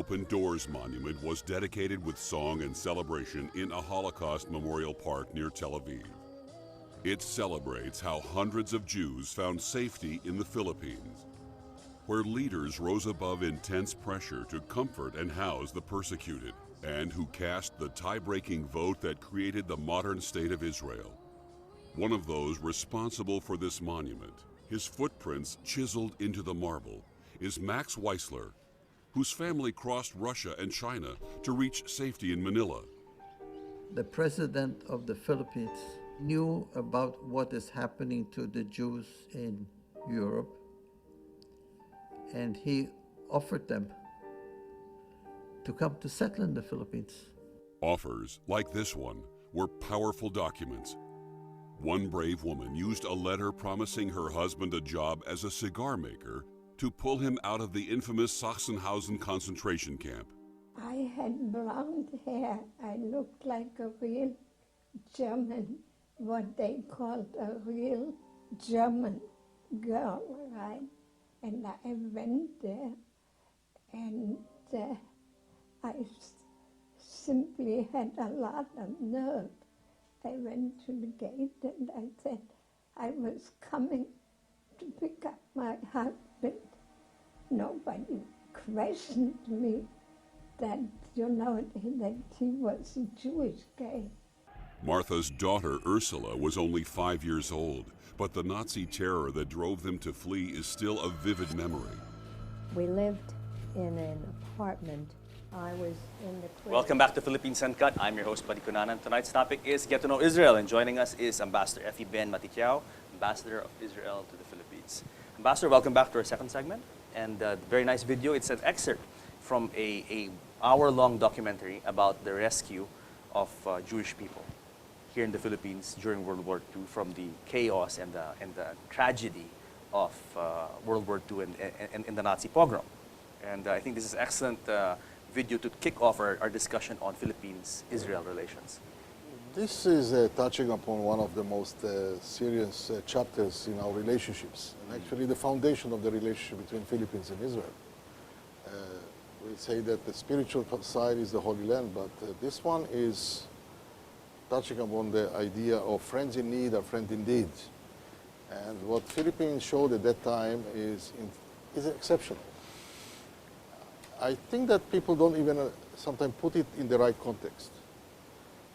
Open Doors monument was dedicated with song and celebration in a Holocaust memorial park near Tel Aviv. It celebrates how hundreds of Jews found safety in the Philippines, where leaders rose above intense pressure to comfort and house the persecuted, and who cast the tie-breaking vote that created the modern state of Israel. One of those responsible for this monument, his footprints chiseled into the marble, is Max Weissler, whose family crossed Russia and China to reach safety in Manila. The president of the Philippines knew about what is happening to the Jews in Europe, and he offered them to come to settle in the Philippines. Offers, like this one, were powerful documents. One brave woman used a letter promising her husband a job as a cigar maker to pull him out of the infamous Sachsenhausen concentration camp. I had blonde hair. I looked like a real German, what they called a real German girl, right? And I went there, and I simply had a lot of nerve. I went to the gate and I said I was coming to pick up my husband. Nobody questioned me that, that he was a Jewish guy. Martha's daughter, Ursula, was only 5 years old, but the Nazi terror that drove them to flee is still a vivid memory. We lived in an apartment. I was in the... Welcome back to Philippines Uncut. I'm your host, Buddy Cunanan. Tonight's topic is Get to Know Israel, and joining us is Ambassador Effie Ben Matiquiao, Ambassador of Israel to the Philippines. Ambassador, welcome back to our second segment. And very nice video. It's an excerpt from a hour-long documentary about the rescue of Jewish people here in the Philippines during World War II, from the chaos and the tragedy of World War II and the Nazi pogrom. And I think this is excellent video to kick off our discussion on Philippines-Israel relations. This is touching upon one of the most serious chapters in our relationships, and actually the foundation of the relationship between Philippines and Israel. We say that the spiritual side is the Holy Land, but this one is touching upon the idea of friends in need are friends indeed. And what Philippines showed at that time is exceptional. I think that people don't even sometimes put it in the right context.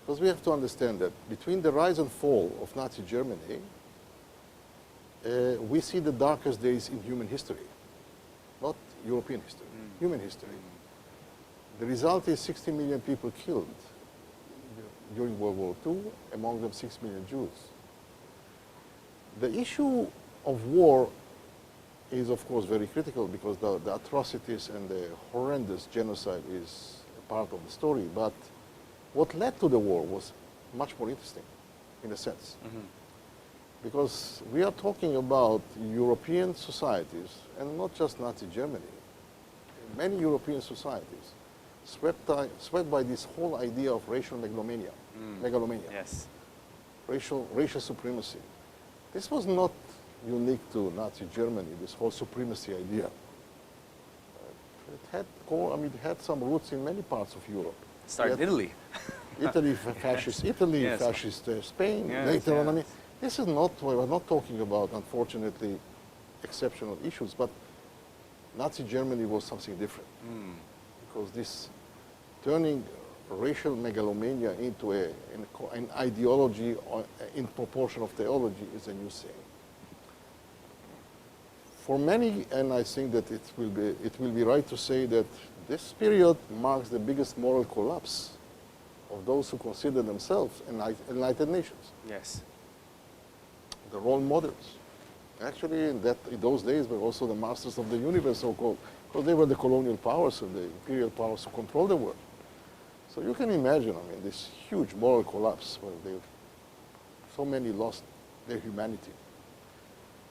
Because we have to understand that between the rise and fall of Nazi Germany, we see the darkest days in human history, not European history, human history. The result is 60 million people killed during World War II, among them 6 million Jews. The issue of war is, of course, very critical because the atrocities and the horrendous genocide is a part of the story. But what led to the war was much more interesting, in a sense. Because we are talking about European societies, and not just Nazi Germany, many European societies swept by this whole idea of racial megalomania. Yes. Racial supremacy. This was not unique to Nazi Germany, this whole supremacy idea. It had some roots in many parts of Europe. Started in Italy. Italy, fascist Italy, yes. Fascist Spain, yes, later on. yes. I mean, this is not, we're not talking about, unfortunately, exceptional issues, but Nazi Germany was something different. Because this turning racial megalomania into an ideology in proportion of theology is a new thing. For many, and I think that it will be right to say that this period marks the biggest moral collapse of those who consider themselves enlightened nations. Yes. The role models. Actually, in those days, were also the masters of the universe, so-called, because they were the colonial powers and the imperial powers who control the world. So you can imagine, I mean, this huge moral collapse where so many lost their humanity.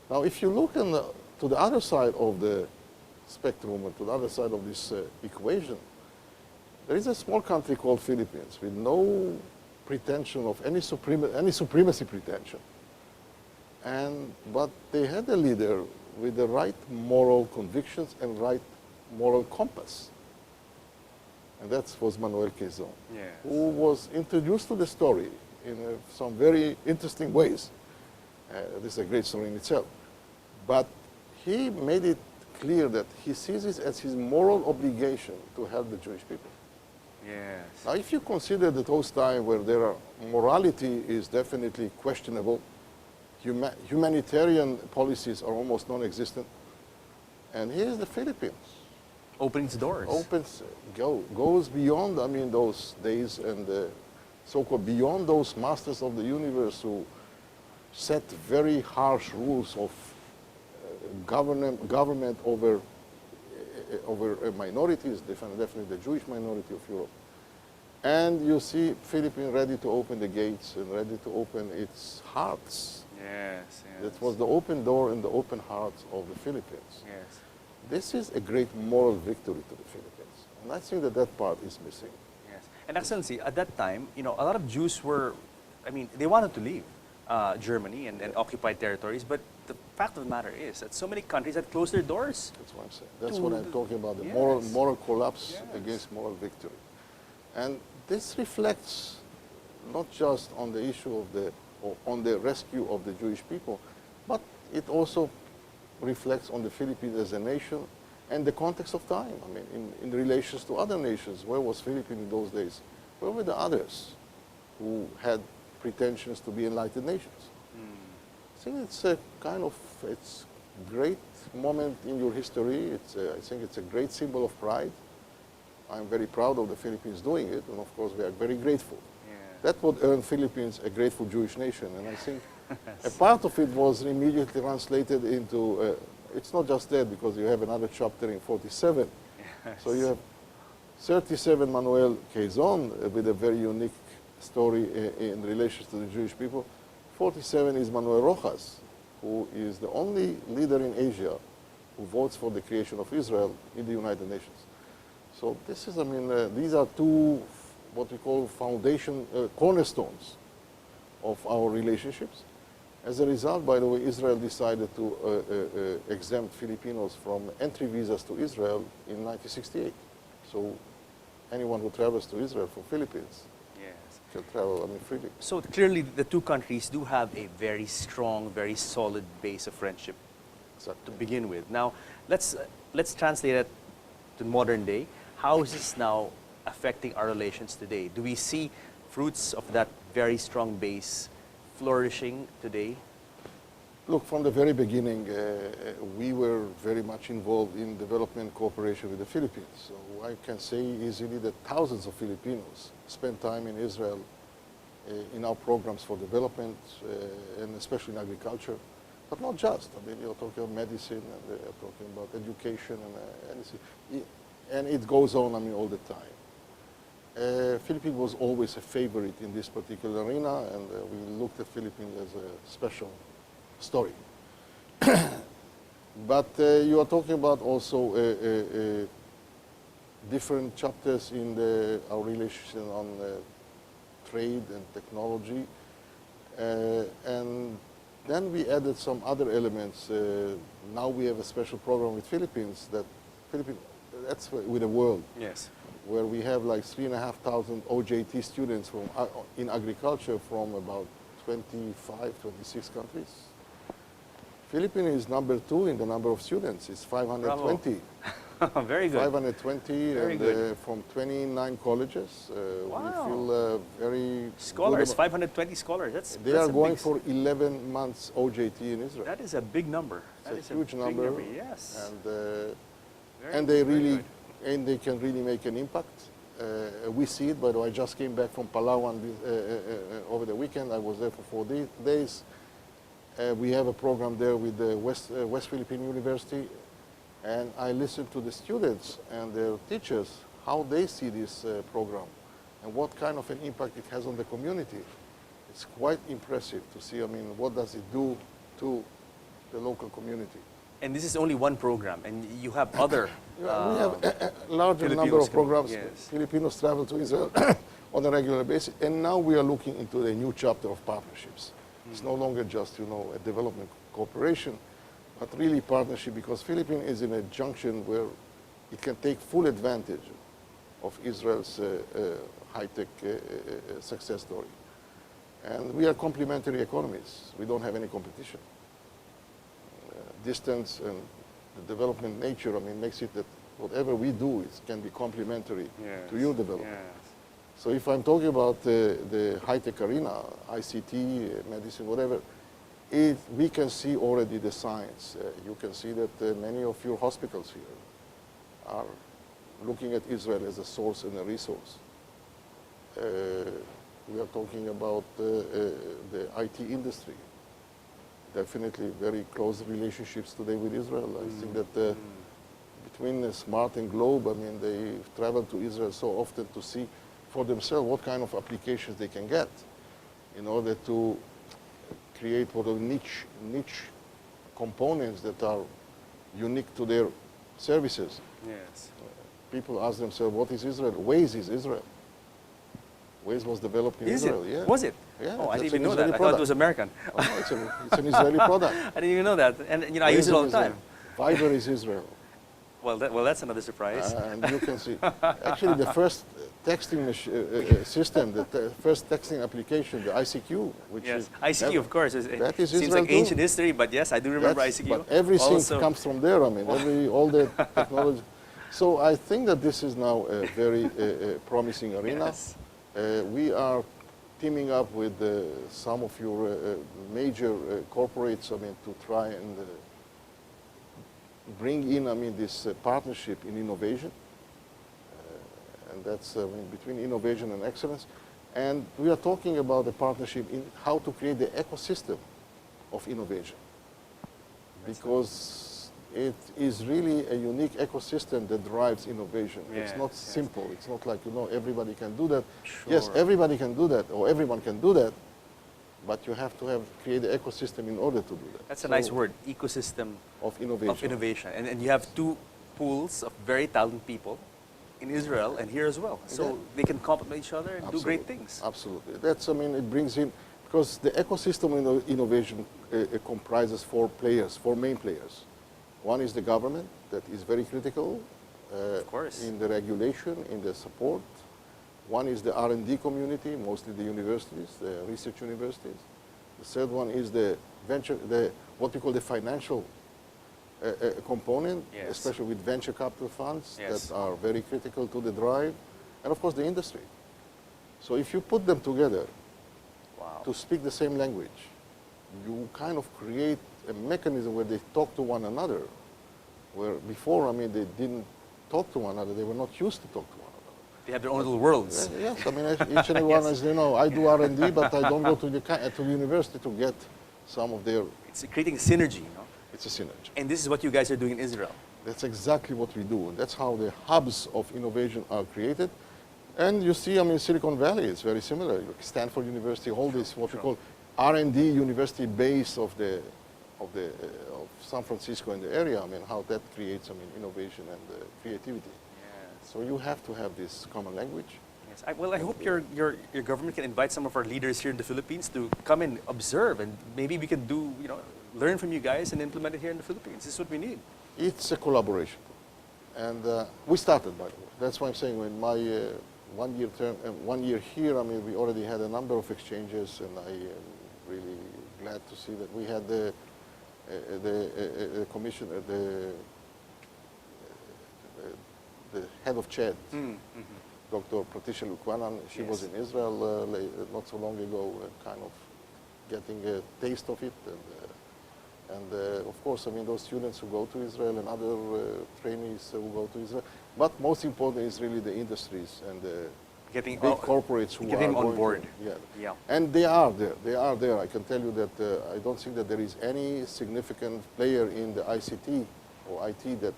Now, if you look to the other side of the spectrum, or to the other side of this equation, there is a small country called Philippines with no pretension of any supremacy pretension. But they had a leader with the right moral convictions and right moral compass. and that was Manuel Quezon, Yes. who was introduced to the story in some very interesting ways. This is a great story in itself. But he made it clear that he sees it as his moral obligation to help the Jewish people. Yes. Now, if you consider that those times where there are morality is definitely questionable, humanitarian policies are almost non-existent, and here's the Philippines. Opens doors. Goes beyond, I mean, those days and so-called beyond those masters of the universe who set very harsh rules of government over minorities, definitely the Jewish minority of Europe. And you see Philippines ready to open the gates and ready to open its hearts. Yes, yes. That was the open door and the open hearts of the Philippines. Yes. This is a great moral victory to the Philippines. And I think that that part is missing. Yes. And Excellency, at that time, you know, a lot of Jews were, I mean, they wanted to leave Germany and occupied territories, but the fact of the matter is that so many countries had closed their doors. That's what I'm saying. That's what I'm talking about, the Yes. moral collapse Yes. against moral victory. And this reflects not just on the issue of on the rescue of the Jewish people, but it also reflects on the Philippines as a nation and the context of time. I mean, in relations to other nations, where was Philippines in those days? Where were the others who had pretensions to be enlightened nations? I think it's a kind of, it's great moment in your history. I think it's a great symbol of pride. I'm very proud of the Philippines doing it, and of course we are very grateful. That would earn Philippines a grateful Jewish nation, and I think a part of it was immediately translated into, it's not just that, because you have another chapter in 47. Yes. So you have 37 Manuel Quezon with a very unique story in relation to the Jewish people. 47 is Manuel Rojas, who is the only leader in Asia who votes for the creation of Israel in the United Nations. So this is, I mean, these are two, what we call foundation, cornerstones of our relationships. As a result, by the way, Israel decided to exempt Filipinos from entry visas to Israel in 1968. So anyone who travels to Israel from Philippines can travel, I mean, freely. So clearly, the two countries do have a very strong, very solid base of friendship to begin with. Now, let's translate it to modern day. How is this now affecting our relations today? Do we see fruits of that very strong base flourishing today? Look, from the very beginning, we were very much involved in development cooperation with the Philippines. So I can say easily that thousands of Filipinos spend time in Israel in our programs for development, and especially in agriculture. But not just. I mean, you're talking about medicine, and you're talking about education, and it goes on, I mean, all the time. Philippines was always a favorite in this particular arena, and we looked at Philippines as a special story. But you are talking about also different chapters in our relationship on trade and technology. And then we added some other elements. Now we have a special program with Philippines, that's with the world. Yes. Where we have like 3,500 OJT students in agriculture from about 25, 26 countries. Philippines is number 2 in the number of students. It's 520. Very good. 520 Very and good. from 29 colleges. Wow. We feel very Scholars, good 520 scholars. They that's are a going big, for 11 months OJT in Israel. That is a big number. That It's is a huge big number. Yes. And they really, and they can really make an impact. We see it, by the way. I just came back from Palawan over the weekend. I was there for 4 days. We have a program there with the West Philippine University, and I listened to the students and their teachers, how they see this program and what kind of an impact it has on the community. It's quite impressive to see, I mean, what does it do to the local community. And this is only one program, and you have other. We have a larger number of programs. Yes. Filipinos travel to Israel on a regular basis, and now we are looking into a new chapter of partnerships. It's no longer just, you know, a development cooperation, but really partnership, because Philippines is in a junction where it can take full advantage of Israel's high-tech success story. And we are complementary economies. We don't have any competition. Distance and the development nature, I mean, makes it that whatever we do can be complementary to your development. Yes. So if I'm talking about the high-tech arena, ICT, medicine, whatever, we can see already the signs. You can see that many of your hospitals here are looking at Israel as a source and a resource. We are talking about the IT industry. Definitely very close relationships today with Israel. I think that between Smart and Globe, I mean, they travel to Israel so often to see for themselves what kind of applications they can get in order to create what are niche components that are unique to their services. Yes. People ask themselves, what is Israel? Waze is Israel. Waze was developed in Is Israel. it? Yeah. Was it? Yeah, Oh, I that's didn't even an know that. Israeli I thought it product. was American. Oh, no, it's an Israeli product. I didn't even know that. And I use it all the time. Viber is Israel. Well, that's another surprise. And you can see, actually the first texting system, the first texting application, the ICQ, which Yes, is ICQ, of course. that is seems Israel like ancient too. history, but yes, I do remember ICQ. But everything Also, comes from there. I mean, all the technology. So I think that this is now a very promising arena. Yes. We are teaming up with some of your major corporates, I mean, to try and bring in, I mean, this partnership in innovation. And that's between innovation and excellence. And we are talking about a partnership in how to create the ecosystem of innovation. Because it is really a unique ecosystem that drives innovation. It's not simple. It's not like, everybody can do that. Sure. Yes, everybody can do that, or everyone can do that, but you have to create the ecosystem in order to do that. That's a nice word, ecosystem of innovation. of innovation. And you have two pools of very talented people in Israel and here as well. So they can complement each other and do great things. Absolutely. That's, I mean, it brings in, because the ecosystem in innovation comprises four main players. One is the government, that is very critical Of course. in the regulation, in the support. One is the R&D community, mostly the universities, the research universities. The third one is the what we call the financial component, Yes. especially with venture capital funds Yes. that are very critical to the drive, and of course the industry. So if you put them together Wow. to speak the same language, you kind of create a mechanism where they talk to one another, where before, I mean, they didn't talk to one another, they were not used to talk to one another. They have their own little worlds. Yes, I mean, each and every one, as you know, I do R&D, but I don't go to the university to get some of their, It's creating synergy, it's a synergy. And this is what you guys are doing in Israel. That's exactly what we do. And that's how the hubs of innovation are created. And you see, I mean, Silicon Valley is very similar. Stanford University, all this, what we call R&D university base of San Francisco and the area. I mean, how that creates, I mean, innovation and creativity. Yes. So you have to have this common language. Yes. I hope your government can invite some of our leaders here in the Philippines to come and observe, and maybe we can do, learn from you guys and implement it here in the Philippines. This is what we need. It's a collaboration. And we started, by the way. That's why I'm saying in my 1 year here, I mean, we already had a number of exchanges, and I am really glad to see that we had the commissioner, the head of CHED, Dr. Pratisha Lukwanan. She was in Israel not so long ago, kind of getting a taste of it. And of course, I mean, those students who go to Israel and other trainees who go to Israel. But most important is really the industries and the big corporates who getting are them on going board. Yeah. And they are there. They are there. I can tell you that I don't think that there is any significant player in the ICT or IT that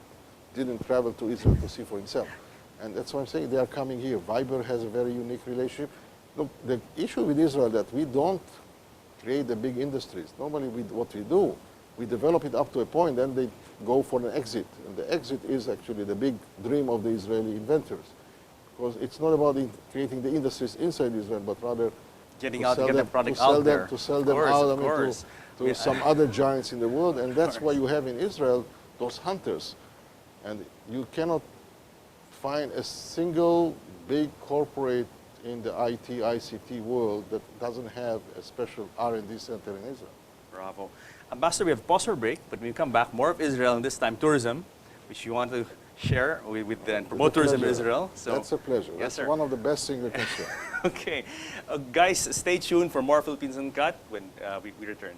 didn't travel to Israel to see for himself. And that's why I'm saying they are coming here. Viber has a very unique relationship. Look, the issue with Israel is that we don't create the big industries. Normally, what we do, we develop it up to a point, then they go for an exit. And the exit is actually the big dream of the Israeli inventors. Because it's not about creating the industries inside Israel, but rather getting the product out there. To sell them out to some other giants in the world. And that's why you have in Israel those hunters. And you cannot find a single big corporate in the IT, ICT world that doesn't have a special R&D center in Israel. Bravo. Ambassador, we have pause for break, but when we come back, more of Israel, and this time tourism, which you want to share with and promote tourism in Israel. So, that's a pleasure. Yes, That's sir. one of the best things we can share. Okay. Guys, stay tuned for more Philippines Uncut when we return.